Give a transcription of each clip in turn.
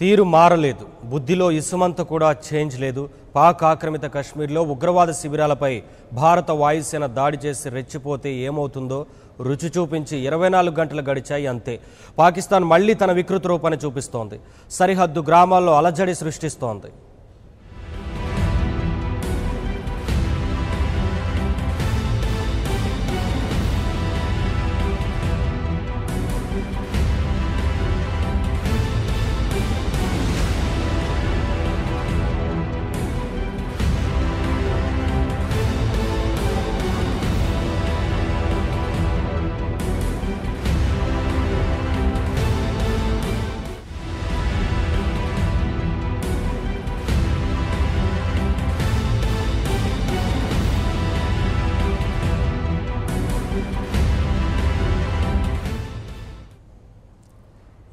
తీరు మారలేదు. బుద్ధిలో ఇసుమంత కూడా చేంజ్ లేదు. పాక్ ఆక్రమిత కశ్మీర్లో ఉగ్రవాద శిబిరాలపై భారత వాయుసేన దాడి చేసి రెచ్చిపోతే ఏమవుతుందో రుచి చూపించి 24 గంటలు గడిచాయి, అంతే. పాకిస్తాన్ మళ్లీ తన వికృత రూపాన్ని చూపిస్తోంది. సరిహద్దు గ్రామాల్లో అలజడి సృష్టిస్తోంది.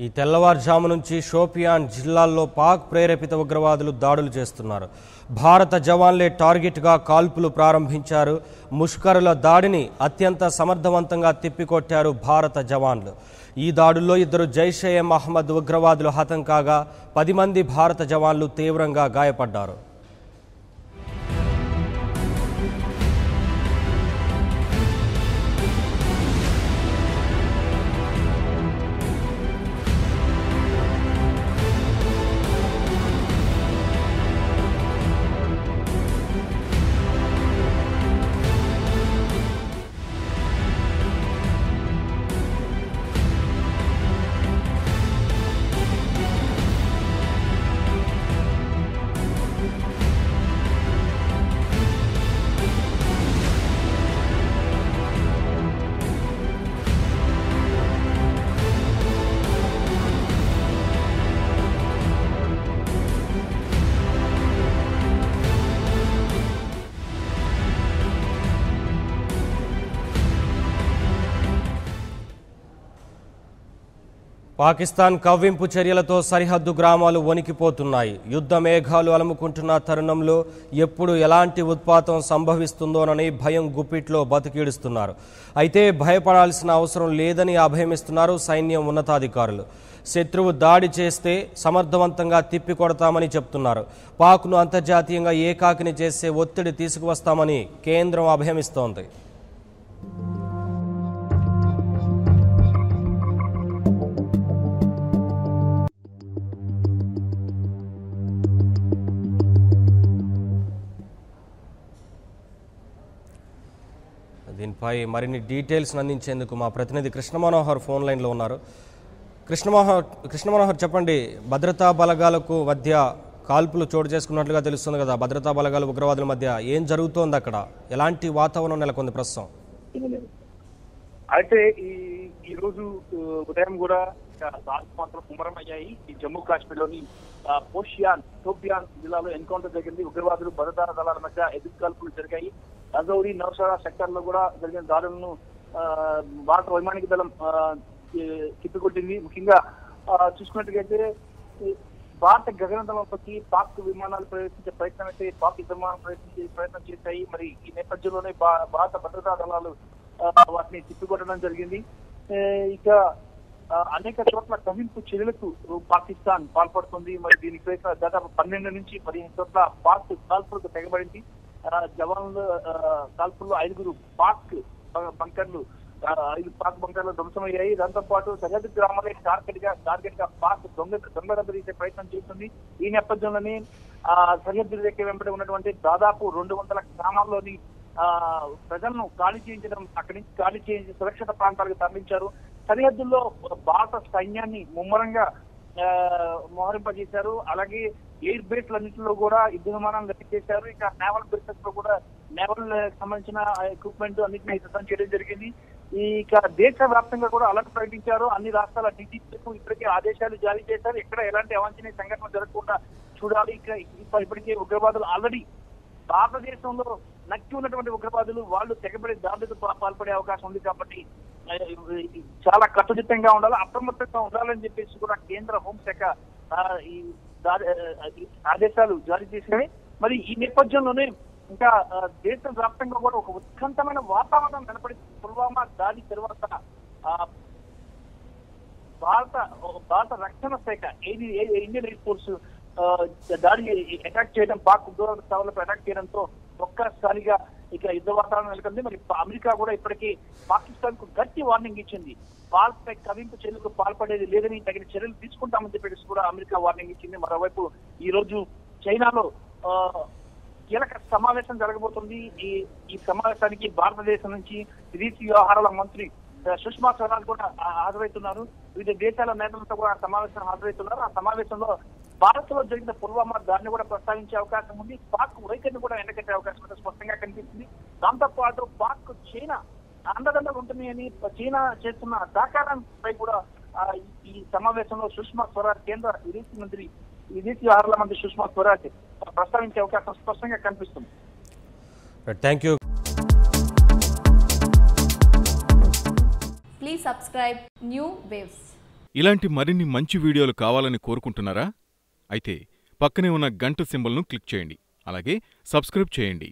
ఈ తెల్లవారుజాము నుంచి షోపియాన్ జిల్లాల్లో పాక్ ప్రేరేపిత ఉగ్రవాదులు దాడులు చేస్తున్నారు. భారత జవాన్లే టార్గెట్గా కాల్పులు ప్రారంభించారు. ముష్కరుల దాడిని అత్యంత సమర్థవంతంగా తిప్పికొట్టారు భారత జవాన్లు. ఈ దాడుల్లో 2 జైషే మహమ్మద్ ఉగ్రవాదులు హతం కాగా 10 మంది భారత జవాన్లు తీవ్రంగా గాయపడ్డారు. పాకిస్తాన్ కవ్వింపు చర్యలతో సరిహద్దు గ్రామాలు వణికిపోతున్నాయి. యుద్ధ మేఘాలు అలుముకుంటున్న తరుణంలో ఎప్పుడు ఎలాంటి ఉత్పాతం సంభవిస్తుందోనని భయం గుప్పిట్లో బతికీడుస్తున్నారు. అయితే భయపడాల్సిన అవసరం లేదని అభయమిస్తున్నారు సైన్యం ఉన్నతాధికారులు. శత్రువు దాడి చేస్తే సమర్థవంతంగా తిప్పికొడతామని చెప్తున్నారు. పాక్ను అంతర్జాతీయంగా ఏకాకిని చేసే ఒత్తిడి తీసుకువస్తామని కేంద్రం అభయమిస్తోంది. దీనిపై మరిన్ని డీటెయిల్స్ అందించేందుకు మా ప్రతినిధి కృష్ణ మనోహర్ ఫోన్ లైన్లో ఉన్నారు. కృష్ణ మనోహర్ చెప్పండి, భద్రతా బలగాలకు మధ్య కాల్పులు చోటు చేసుకున్నట్లుగా తెలుస్తుంది కదా. భద్రతా బలగాలు ఉగ్రవాదుల మధ్య ఏం జరుగుతోంది, అక్కడ ఎలాంటి వాతావరణం నెలకొంది ప్రస్తుతం? అయితే ఈ రోజు ఉదయం కూడా మాత్రం ముమ్మరమయ్యాయి. ఈ జమ్మూ కాశ్మీర్లోని షోపియాన్ జిల్లాలో ఎన్కౌంటర్ జరిగింది. ఉగ్రవాదులు భద్రతా దళాల మధ్య ఎదురు కాల్పులు జరిగాయి. రజౌరి నౌషారా సెక్టర్ లో కూడా జరిగిన దాడులను భారత వైమానిక దళం తిప్పికొట్టింది. ముఖ్యంగా చూసుకున్నట్టుగైతే భారత గగన దళంలోకి పాక్ విమానాలు ప్రవేశించే ప్రయత్నం అయితే పాక్ విమానాలు ప్రయత్నం చేశాయి. మరి ఈ నేపథ్యంలోనే భారత భద్రతా దళాలు వాటిని తిప్పికొట్టడం జరిగింది. ఇక అనేక చోట్ల కవింపు చర్యలకు పాకిస్తాన్ పాల్పడుతుంది. మరి దీనికి దాదాపు 12 నుంచి 15 చోట్ల పాక్ కాల్పులకు తెగబడింది. జవాన్లు కాల్పుల్లో 5 పాక్ బంకర్లు 5 పాక్ బంకర్లు ధ్వంసమయ్యాయి. దాంతో పాటు సరిహద్దు గ్రామాలే టార్గెట్ గా పాక్ దొంగ తీసే ప్రయత్నం చేస్తుంది. ఈ నేపథ్యంలోనే సరిహద్దు రేఖ వెంబడి ఉన్నటువంటి దాదాపు 200 గ్రామాల్లోని ప్రజలను ఖాళీ చేయించడం, అక్కడి నుంచి ఖాళీ చేయించి సురక్షిత ప్రాంతాలకు తరలించారు. సరిహద్దుల్లో భారత సైన్యాన్ని ముమ్మరంగా మోహరింపజేశారు. అలాగే ఎయిర్ బేస్లన్నింటిలో కూడా యుద్ధ విమానాలు రద్దు చేశారు. ఇక నేవల్ బేసెస్ లో కూడా నేవల్ సంబంధించిన ఎక్విప్మెంట్ అన్నింటినీ సిద్ధం చేయడం జరిగింది. ఇక దేశ వ్యాప్తంగా కూడా అలర్ట్ ప్రకటించారు. అన్ని రాష్ట్రాల డీజీపీలకు ఇప్పటికే ఆదేశాలు జారీ చేశారు. ఎక్కడ ఎలాంటి అవాంఛనీయ సంఘటన జరగకుండా చూడాలి. ఇప్పటికే ఉగ్రవాదులు ఆల్రెడీ భారతదేశంలో నక్కి ఉన్నటువంటి ఉగ్రవాదులు వాళ్ళు తెగబడి దాడులకు పాల్పడే అవకాశం ఉంది. కాబట్టి చాలా కట్టుదిట్టంగా ఉండాలి, అప్రమత్తంగా ఉండాలని చెప్పేసి కూడా కేంద్ర హోంశాఖ ఈ ఆదేశాలు జారీ చేసినాయి. మరి ఈ నేపథ్యంలోనే ఇంకా దేశ వ్యాప్తంగా కూడా ఒక ఉత్కంఠమైన వాతావరణం కనపడింది. పుల్వామా దాడి తర్వాత భారత రక్షణ శాఖ ఇండియన్ ఎయిర్ ఫోర్స్ దాడి అటాక్ చేయడం, పాక్ ఉగ్రవాద స్థావరాలపై అటాక్ చేయడంతో ఒక్కసారిగా ఇక యుద్ధ వాతావరణం నెలకొంది. మరి అమెరికా కూడా ఇప్పటికీ పాకిస్తాన్ కు గట్టి వార్నింగ్ ఇచ్చింది. భారత్పై కవింపు చర్యలకు పాల్పడేది లేదని తగిన చర్యలు తీసుకుంటామని చెప్పేసి కూడా అమెరికా వార్నింగ్ ఇచ్చింది. మరోవైపు ఈ రోజు చైనాలో కీలక సమావేశం జరగబోతుంది. ఈ సమావేశానికి భారతదేశం నుంచి విదేశీ వ్యవహారాల మంత్రి సుష్మా స్వరాజ్ కూడా హాజరవుతున్నారు. వివిధ దేశాల నేతలతో కూడా సమావేశం హాజరవుతున్నారు. ఆ సమావేశంలో భారత్ లో జరిగిన పుల్వామా దాన్ని కూడా ప్రస్తావించే అవకాశం ఉంది. పాక్ వైఖరిని కూడా ఎండకట్టే అవకాశం అయితే స్పష్టంగా కనిపిస్తుంది. దాంతో పాటు పాక్ చైనా అండదండలు ఉంటున్నాయని చైనా చేస్తున్న సహకారంపై కూడా ఈ సమావేశంలో సుష్మా స్వరాజ్ కేంద్ర విదేశీ వ్యవహారాల మంత్రి సుష్మా స్వరాజ్ ప్రస్తావించే అవకాశం స్పష్టంగా కనిపిస్తుంది. Thank you. Please subscribe New Waves. ఇలాంటి మరిన్ని మంచి వీడియోలు కావాలని కోరుకుంటున్నారా? అయితే పక్కనే ఉన్న గంట సింబల్ను క్లిక్ చేయండి. అలాగే సబ్స్క్రైబ్ చేయండి.